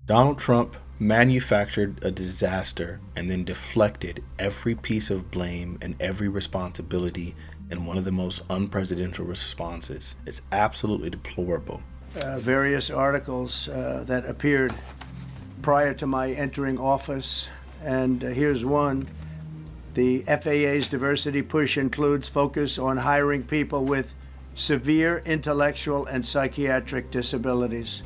Donald Trump manufactured a disaster and then deflected every piece of blame and every responsibility in one of the most unpresidential responses. It's absolutely deplorable. Various articles that appeared prior to my entering office, and here's one. The FAA's diversity push includes focus on hiring people with severe intellectual and psychiatric disabilities.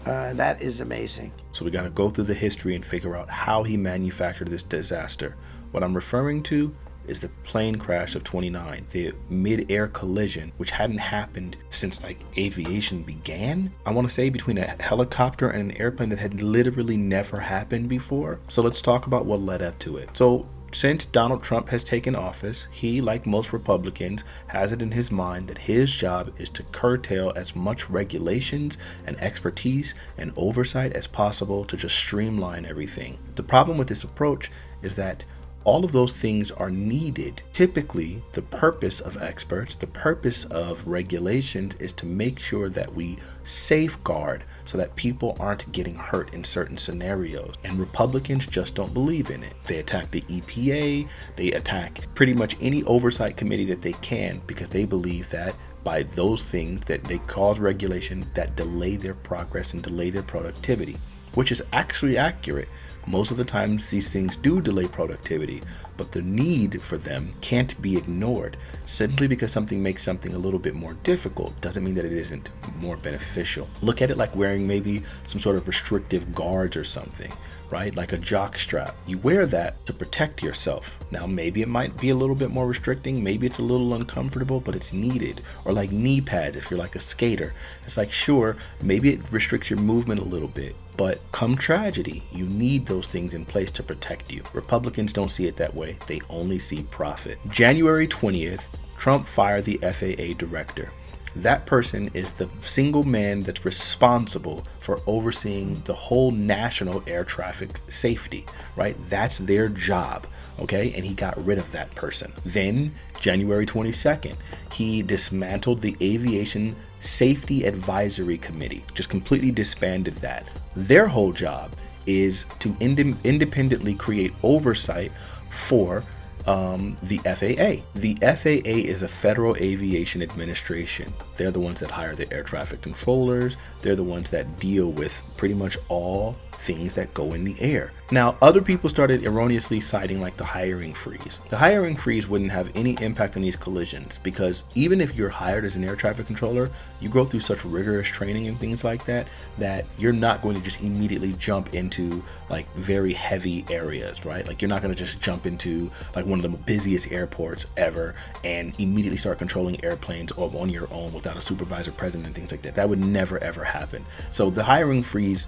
That is amazing. So we got to go through the history and figure out how he manufactured this disaster. What I'm referring to is the plane crash of 29, the mid-air collision, which hadn't happened since like aviation began. I want to say between a helicopter and an airplane that had literally never happened before. So let's talk about what led up to it. So since Donald Trump has taken office, he, like most Republicans, has it in his mind that his job is to curtail as much regulations and expertise and oversight as possible to just streamline everything. The problem with this approach is that all of those things are needed. Typically, the purpose of experts, the purpose of regulations is to make sure that we safeguard so that people aren't getting hurt in certain scenarios. And Republicans just don't believe in it. They attack the EPA, they attack pretty much any oversight committee that they can because they believe that by those things that they cause regulation that delay their progress and delay their productivity, which is actually accurate. Most of the times these things do delay productivity, but the need for them can't be ignored. Simply because something makes something a little bit more difficult doesn't mean that it isn't more beneficial. Look at it like wearing maybe some sort of restrictive guards or something, right? Like a jock strap. You wear that to protect yourself. Now, maybe it might be a little bit more restricting, maybe it's a little uncomfortable, but it's needed. Or like knee pads if you're like a skater. It's like, sure, maybe it restricts your movement a little bit, but come tragedy, you need those things in place to protect you. Republicans don't see it that way. They only see profit. January 20th, Trump fired the FAA director. That person is the single man that's responsible for overseeing the whole national air traffic safety, right? That's their job, okay? And he got rid of that person. Then, January 22nd, he dismantled the Aviation Safety Advisory Committee, just completely disbanded that. Their whole job is to independently create oversight for the FAA. The FAA is a Federal Aviation Administration. They're the ones that hire the air traffic controllers. They're the ones that deal with pretty much all things that go in the air. Now, other people started erroneously citing like the hiring freeze. The hiring freeze wouldn't have any impact on these collisions because even if you're hired as an air traffic controller, you go through such rigorous training and things like that, that you're not going to just immediately jump into like very heavy areas, right? Like you're not going to just jump into like one of the busiest airports ever and immediately start controlling airplanes or on your own without a supervisor present and things like that. That would never ever happen. So the hiring freeze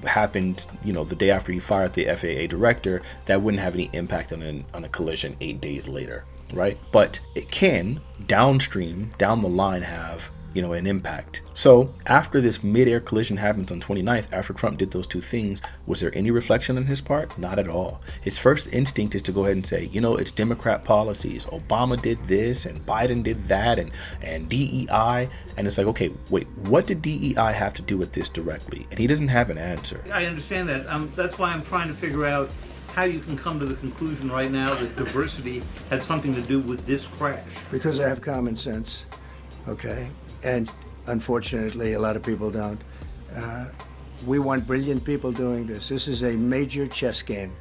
happened, the day after he fired the FAA director. That wouldn't have any impact on a collision 8 days later, right? But it can down the line have an impact. So after this mid-air collision happens on 29th, after Trump did those two things, was there any reflection on his part? Not at all. His first instinct is to go ahead and say, it's Democrat policies. Obama did this and Biden did that and DEI. And it's like, okay, wait, what did DEI have to do with this directly? And he doesn't have an answer. I understand that. That's why I'm trying to figure out how you can come to the conclusion right now that diversity had something to do with this crash. Because I have common sense, okay? And unfortunately, a lot of people don't. We want brilliant people doing this. This is a major chess game.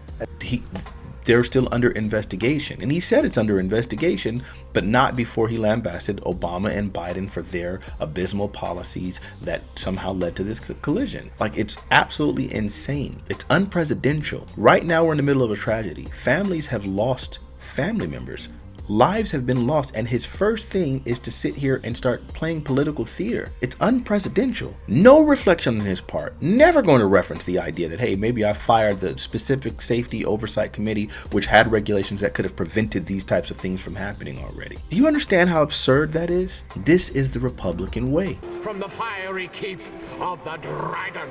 They're still under investigation. And he said it's under investigation, but not before he lambasted Obama and Biden for their abysmal policies that somehow led to this collision. Like, it's absolutely insane. It's unpresidential. Right now, we're in the middle of a tragedy. Families have lost family members. Lives have been lost, and his first thing is to sit here and start playing political theater. It's unpresidential. No reflection on his part. Never going to reference the idea that, hey, maybe I fired the specific safety oversight committee, which had regulations that could have prevented these types of things from happening already. Do you understand how absurd that is? This is the Republican way. From the fiery keep of the dragon.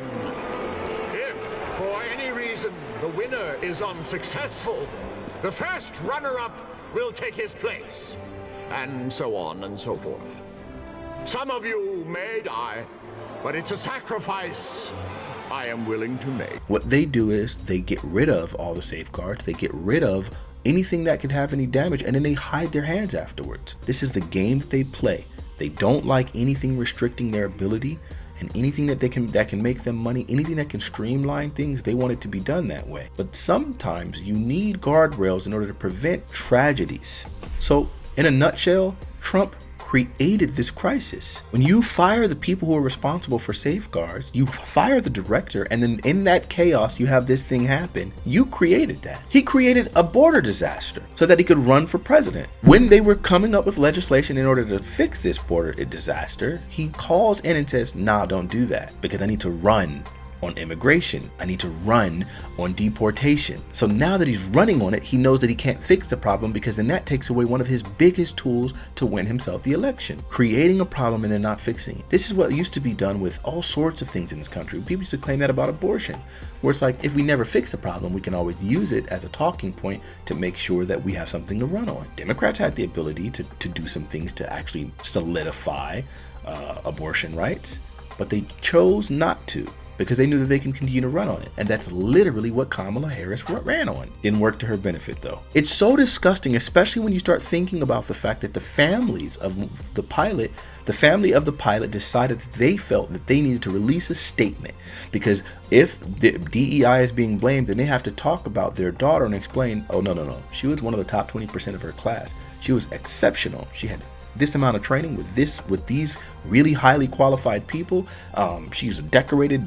If, for any reason, the winner is unsuccessful, the first runner-up will take his place, and so on and so forth. Some of you may die, but it's a sacrifice I am willing to make. What they do is they get rid of all the safeguards, they get rid of anything that could have any damage, and then they hide their hands afterwards. This is the game that they play. They don't like anything restricting their ability, and anything that can make them money, anything that can streamline things, they want it to be done that way. But sometimes you need guardrails in order to prevent tragedies. So in a nutshell, Trump created this crisis. When you fire the people who are responsible for safeguards, you fire the director, and then in that chaos you have this thing happen. You created that. He created a border disaster so that he could run for president. When they were coming up with legislation in order to fix this border disaster, he calls in and says, nah, don't do that, because I need to run on immigration. I need to run on deportation. So now that he's running on it, he knows that he can't fix the problem, because then that takes away one of his biggest tools to win himself the election. Creating a problem and then not fixing it. This is what used to be done with all sorts of things in this country. People used to claim that about abortion, where it's like, if we never fix a problem, we can always use it as a talking point to make sure that we have something to run on. Democrats had the ability to do some things to actually solidify abortion rights, but they chose not to, because they knew that they can continue to run on it. And that's literally what Kamala Harris ran on. Didn't work to her benefit though. It's so disgusting, especially when you start thinking about the fact that the families of the pilot, decided that they felt that they needed to release a statement, because if the DEI is being blamed, then they have to talk about their daughter and explain, oh no, she was one of the top 20% of her class. She was exceptional. She had this amount of training with these really highly qualified people. She's a decorated,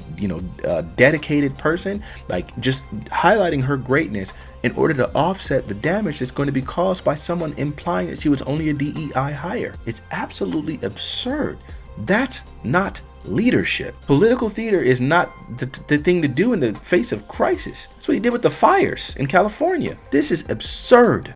dedicated person. Like, just highlighting her greatness in order to offset the damage that's going to be caused by someone implying that she was only a DEI hire. It's absolutely absurd. That's not leadership. Political theater is not the thing to do in the face of crisis. That's what he did with the fires in California. This is absurd.